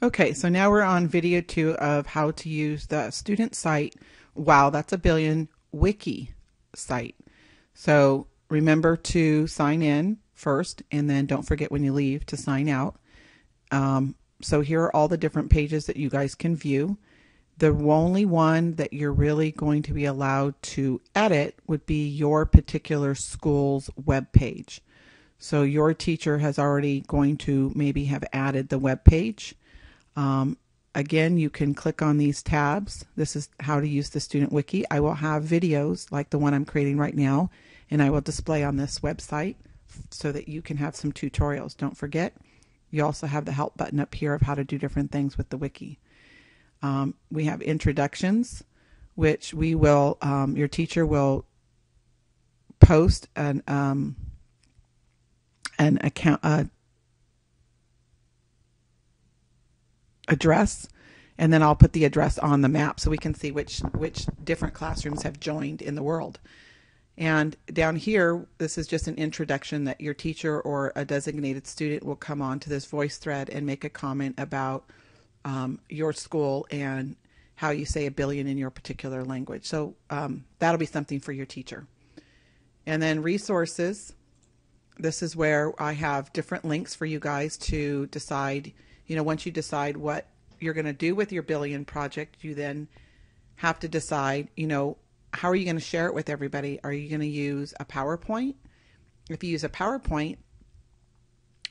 Okay, so now we're on video 2 of how to use the student site. Wow, that's a billion Wiki site. So remember to sign in first, and then don't forget when you leave to sign out. So here are all the different pages that you guys can view. The only one that you're really going to be allowed to edit would be your particular school's web page. So your teacher has already going to maybe have added the web page. Again, you can click on these tabs. This is how to use the Student Wiki. I will have videos like the one I'm creating right now, and I will display on this website so that you can have some tutorials. Don't forget, you also have the help button up here of how to do different things with the Wiki. We have introductions, which we will, your teacher will post an account, address, and then I'll put the address on the map so we can see which different classrooms have joined in the world. And down here, this is just an introduction that your teacher or a designated student will come on to this voice thread and make a comment about your school and how you say a billion in your particular language. So that'll be something for your teacher. And then resources. This is where I have different links for you guys to decide. Once you decide what you're going to do with your billion project, you then have to decide, how are you going to share it with everybody? Are you going to use a PowerPoint? If you use a PowerPoint,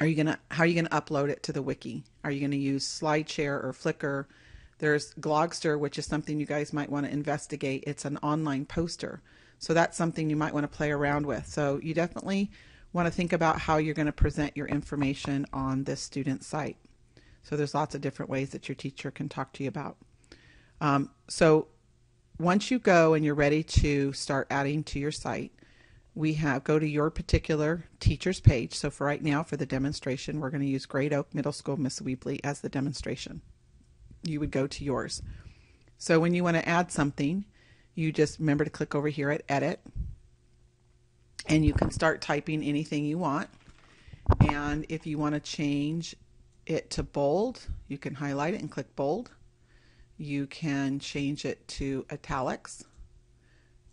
how are you going to upload it to the Wiki? Are you going to use SlideShare or Flickr? There's Glogster, which is something you guys might want to investigate. It's an online poster. So that's something you might want to play around with. So you definitely want to think about how you're going to present your information on this student site. So there's lots of different ways that your teacher can talk to you about. So once you go and you're ready to start adding to your site, go to your particular teacher's page. So for right now, for the demonstration, we're going to use Great Oak Middle School Miss Weebly as the demonstration. You would go to yours. So when you want to add something, you just remember to click over here at Edit, and you can start typing anything you want. And if you want to change it to bold, you can highlight it and click bold. You can change it to italics.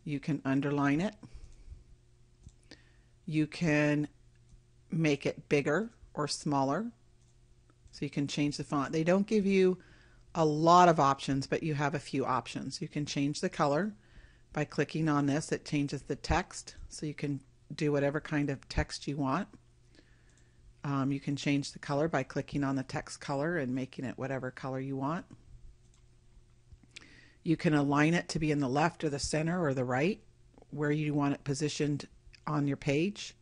You can underline it. You can make it bigger or smaller. So you can change the font. They don't give you a lot of options, but you have a few options. You can change the color by clicking on this. It changes the text, so you can do whatever kind of text you want. You can change the color by clicking on the text color and making it whatever color you want. You can align it to be in the left or the center or the right, where you want it positioned on your page,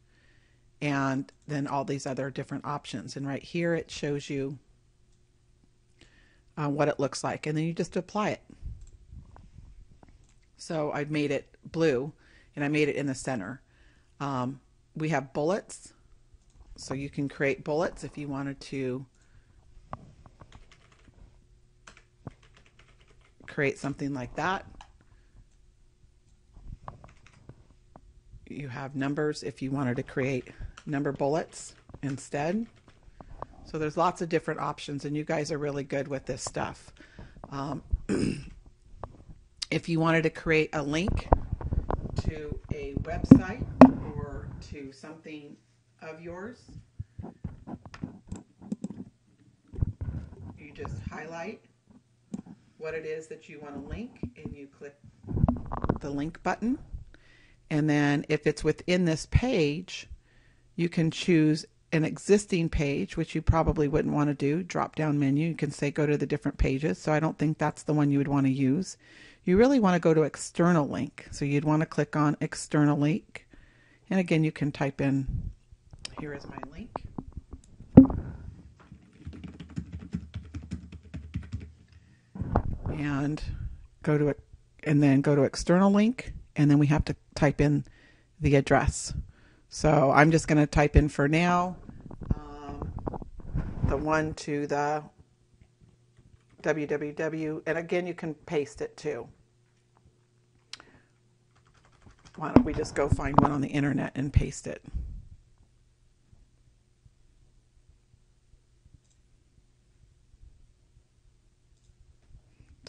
and then all these other different options. And right here it shows you what it looks like, and then you just apply it. So I've made it blue, and I made it in the center. We have bullets. So you can create bullets if you wanted to create something like that. You have numbers if you wanted to create number bullets instead. So there's lots of different options, and you guys are really good with this stuff. If you wanted to create a link to a website or to something of yours, you just highlight what it is that you want to link, and you click the link button. And then if it's within this page, you can choose an existing page, which you probably wouldn't want to do. Drop down menu, you can say go to the different pages. So I don't think that's the one you would want to use. You really want to go to external link. So you'd want to click on external link. And again, you can type in, here is my link. And go to it, and then go to external link, and then we have to type in the address. So I'm just going to type in for now the one to the www, and again you can paste it too. Why don't we just go find one on the internet and paste it.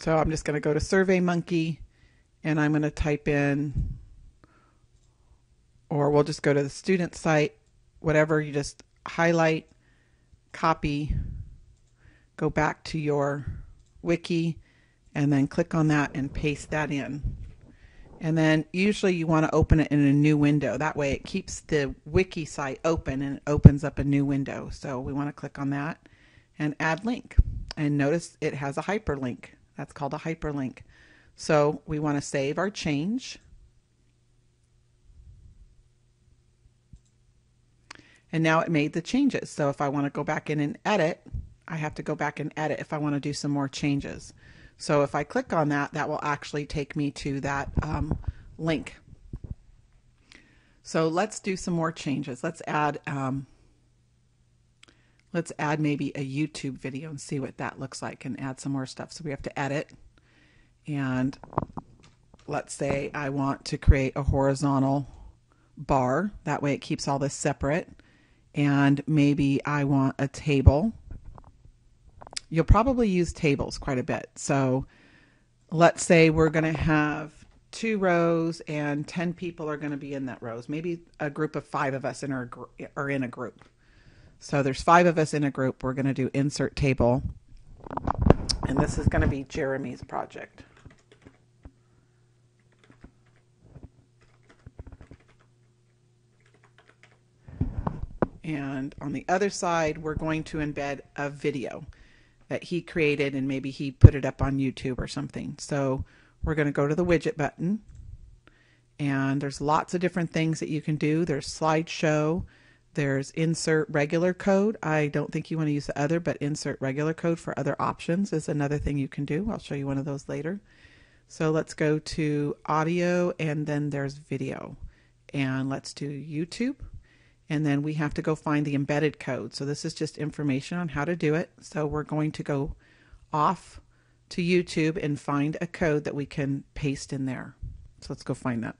So I'm just going to go to SurveyMonkey and I'm going to type in, or we'll just go to the student site, whatever, you just highlight, copy, go back to your wiki, and then click on that and paste that in. And then usually you want to open it in a new window. That way it keeps the wiki site open and it opens up a new window. So we want to click on that and add link. And notice it has a hyperlink. That's called a hyperlink. So we want to save our change. And now it made the changes. So if I want to go back in and edit, I have to go back and edit if I want to do some more changes. So if I click on that, that will actually take me to that link. So let's do some more changes. Let's add maybe a YouTube video and see what that looks like, and add some more stuff. So we have to edit, and let's say I want to create a horizontal bar. That way it keeps all this separate. And maybe I want a table. You'll probably use tables quite a bit. So let's say we're going to have 2 rows and 10 people are going to be in that rows. Maybe a group of 5 of us are in a group. So there's 5 of us in a group. We're going to do insert table. And this is going to be Jeremy's project. And on the other side, we're going to embed a video that he created, and maybe he put it up on YouTube or something. So we're going to go to the widget button, and there's lots of different things that you can do. There's slideshow, there's insert regular code. I don't think you want to use the other, but insert regular code for other options is another thing you can do. I'll show you one of those later. So let's go to audio, and then there's video, and let's do YouTube. And then we have to go find the embedded code. So this is just information on how to do it. So we're going to go off to YouTube and find a code that we can paste in there. So let's go find that.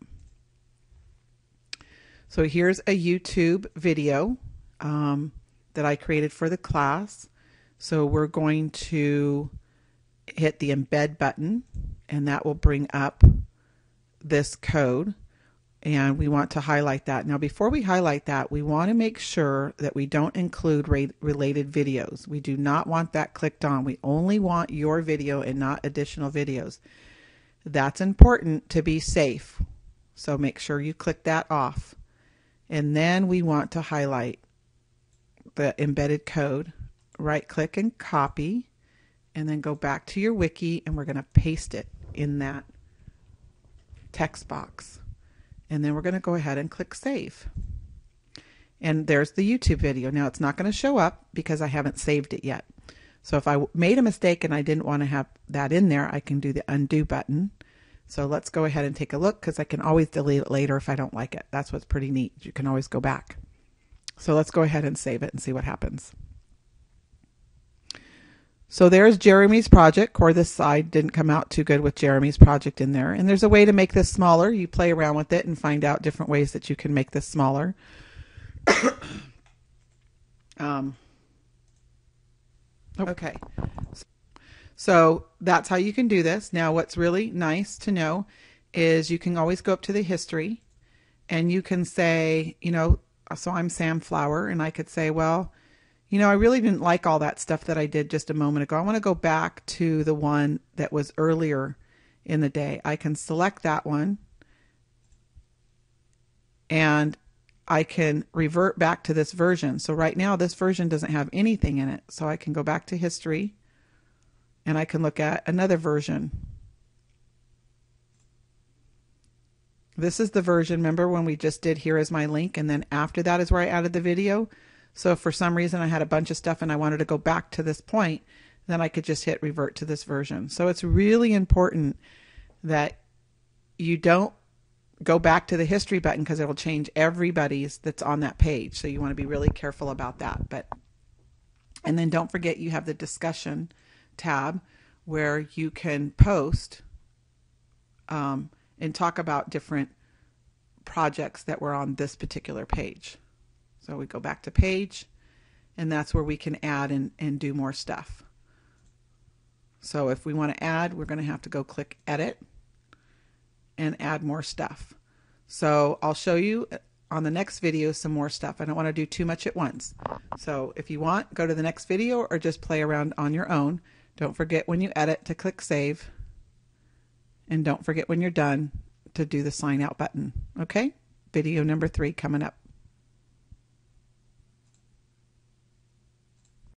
So here's a YouTube video that I created for the class. So we're going to hit the embed button, and that will bring up this code. And we want to highlight that. Now, before we highlight that, we want to make sure that we don't include related videos. We do not want that clicked on. We only want your video and not additional videos. That's important to be safe. So make sure you click that off. And then we want to highlight the embedded code. Right click and copy. And then go back to your wiki, and we're going to paste it in that text box. And then we're going to go ahead and click save. And there's the YouTube video. Now it's not going to show up because I haven't saved it yet. So if I made a mistake and I didn't want to have that in there, I can do the undo button. So let's go ahead and take a look, because I can always delete it later if I don't like it. That's what's pretty neat. You can always go back. So let's go ahead and save it and see what happens. So there's Jeremy's project. Or this side didn't come out too good with Jeremy's project in there. And there's a way to make this smaller. You play around with it and find out different ways that you can make this smaller. Okay. So that's how you can do this. Now what's really nice to know is you can always go up to the history, and you can say, you know, so I'm Sam Flower, and I could say, well, you know, I really didn't like all that stuff that I did just a moment ago. I want to go back to the one that was earlier in the day. I can select that one, and I can revert back to this version. So right now this version doesn't have anything in it. So I can go back to history, and I can look at another version. This is the version, remember when we just did here is my link, and then after that is where I added the video. So if for some reason I had a bunch of stuff and I wanted to go back to this point, then I could just hit revert to this version. So it's really important that you don't go back to the history button, because it will change everybody's that's on that page. So you want to be really careful about that. And then don't forget you have the discussion tab where you can post and talk about different projects that were on this particular page. So we go back to page, and that's where we can add and do more stuff. So if we want to add, we're going to have to go click Edit and add more stuff. So I'll show you on the next video some more stuff. I don't want to do too much at once. So if you want, go to the next video or just play around on your own. Don't forget when you edit to click Save. And don't forget when you're done to do the sign out button. Okay? Video number 3 coming up.